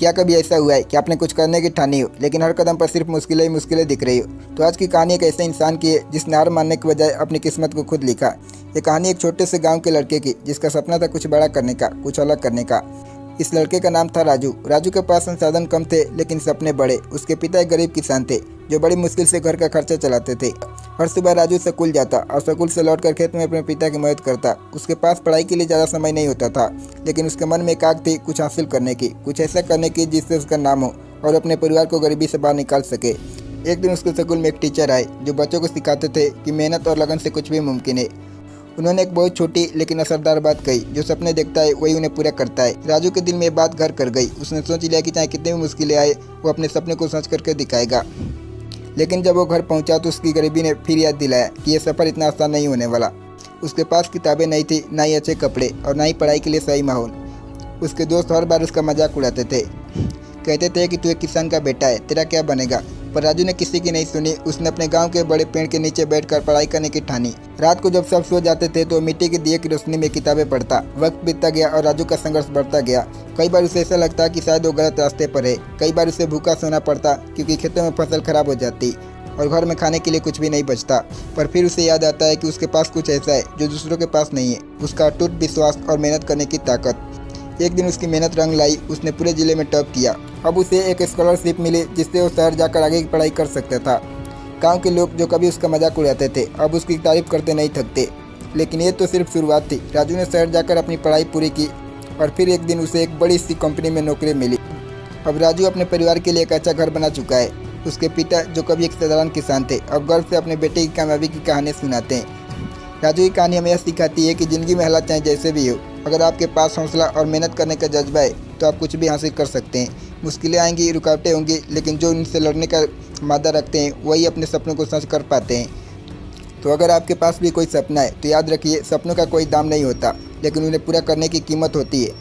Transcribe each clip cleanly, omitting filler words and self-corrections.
क्या कभी ऐसा हुआ है कि आपने कुछ करने की ठानी हो लेकिन हर कदम पर सिर्फ मुश्किलें ही मुश्किलें दिख रही हो? तो आज की कहानी एक ऐसे इंसान की है जिसने हार मानने के बजाय अपनी किस्मत को खुद लिखा। ये कहानी एक छोटे से गांव के लड़के की जिसका सपना था कुछ बड़ा करने का, कुछ अलग करने का। इस लड़के का नाम था राजू। राजू के पास संसाधन कम थे लेकिन सपने बड़े। उसके पिता एक गरीब किसान थे जो बड़ी मुश्किल से घर का खर्चा चलाते थे। हर सुबह राजू स्कूल जाता और स्कूल से लौटकर खेत में अपने पिता की मदद करता। उसके पास पढ़ाई के लिए ज़्यादा समय नहीं होता था लेकिन उसके मन में एक आग थी कुछ हासिल करने की, कुछ ऐसा करने की जिससे उसका नाम हो और अपने परिवार को गरीबी से बाहर निकाल सके। एक दिन उसके स्कूल में एक टीचर आए जो बच्चों को सिखाते थे कि मेहनत और लगन से कुछ भी मुमकिन है। उन्होंने एक बहुत छोटी लेकिन असरदार बात कही, जो सपने देखता है वही उन्हें पूरा करता है। राजू के दिल में ये बात घर कर गई। उसने सोच लिया कि चाहे कितनी भी मुश्किलें आए वो अपने सपने को सच करके दिखाएगा। लेकिन जब वो घर पहुंचा तो उसकी गरीबी ने फिर याद दिलाया कि यह सफ़र इतना आसान नहीं होने वाला। उसके पास किताबें नहीं थी, ना ही अच्छे कपड़े और ना ही पढ़ाई के लिए सही माहौल। उसके दोस्त हर बार उसका मजाक उड़ाते थे, कहते थे कि तू एक किसान का बेटा है, तेरा क्या बनेगा। पर राजू ने किसी की नहीं सुनी। उसने अपने गांव के बड़े पेड़ के नीचे बैठकर पढ़ाई करने की ठानी। रात को जब सब सो जाते थे तो मिट्टी के दिए की रोशनी में किताबें पढ़ता। वक्त बीतता गया और राजू का संघर्ष बढ़ता गया। कई बार उसे ऐसा लगता कि शायद वो गलत रास्ते पर है। कई बार उसे भूखा सोना पड़ता क्योंकि खेतों में फसल खराब हो जाती और घर में खाने के लिए कुछ भी नहीं बचता। पर फिर उसे याद आता है कि उसके पास कुछ ऐसा है जो दूसरों के पास नहीं है, उसका अटूट विश्वास और मेहनत करने की ताकत। एक दिन उसकी मेहनत रंग लाई। उसने पूरे जिले में टॉप किया। अब उसे एक स्कॉलरशिप मिली जिससे वो शहर जाकर आगे की पढ़ाई कर सकता था। गांव के लोग जो कभी उसका मजाक उड़ाते थे अब उसकी तारीफ करते नहीं थकते। लेकिन ये तो सिर्फ शुरुआत थी। राजू ने शहर जाकर अपनी पढ़ाई पूरी की और फिर एक दिन उसे एक बड़ी सी कंपनी में नौकरी मिली। अब राजू अपने परिवार के लिए एक अच्छा घर बना चुका है। उसके पिता जो कभी एक साधारण किसान थे अब गर्व से अपने बेटे की कामयाबी की कहानी सुनाते हैं। राजू की कहानी हमें यह सिखाती है कि ज़िंदगी में हालात चाहे जैसे भी हो, अगर आपके पास हौसला और मेहनत करने का जज्बा है तो आप कुछ भी हासिल कर सकते हैं। मुश्किलें आएंगी, रुकावटें होंगी, लेकिन जो इनसे लड़ने का मादा रखते हैं वही अपने सपनों को सच कर पाते हैं। तो अगर आपके पास भी कोई सपना है तो याद रखिए, सपनों का कोई दाम नहीं होता लेकिन उन्हें पूरा करने की कीमत होती है।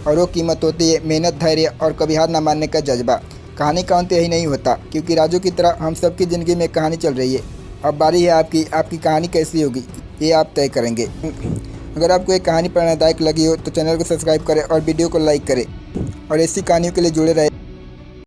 और वो कीमत होती है मेहनत, धैर्य और कभी हार न मानने का जज्बा। कहानी का अंत यही नहीं होता क्योंकि राजू की तरह हम सबकी ज़िंदगी में कहानी चल रही है। अब बारी है आपकी कहानी कैसी होगी ये आप तय करेंगे। अगर आपको एक कहानी प्रेरणादायक लगी हो तो चैनल को सब्सक्राइब करें और वीडियो को लाइक करें और ऐसी कहानियों के लिए जुड़े रहें।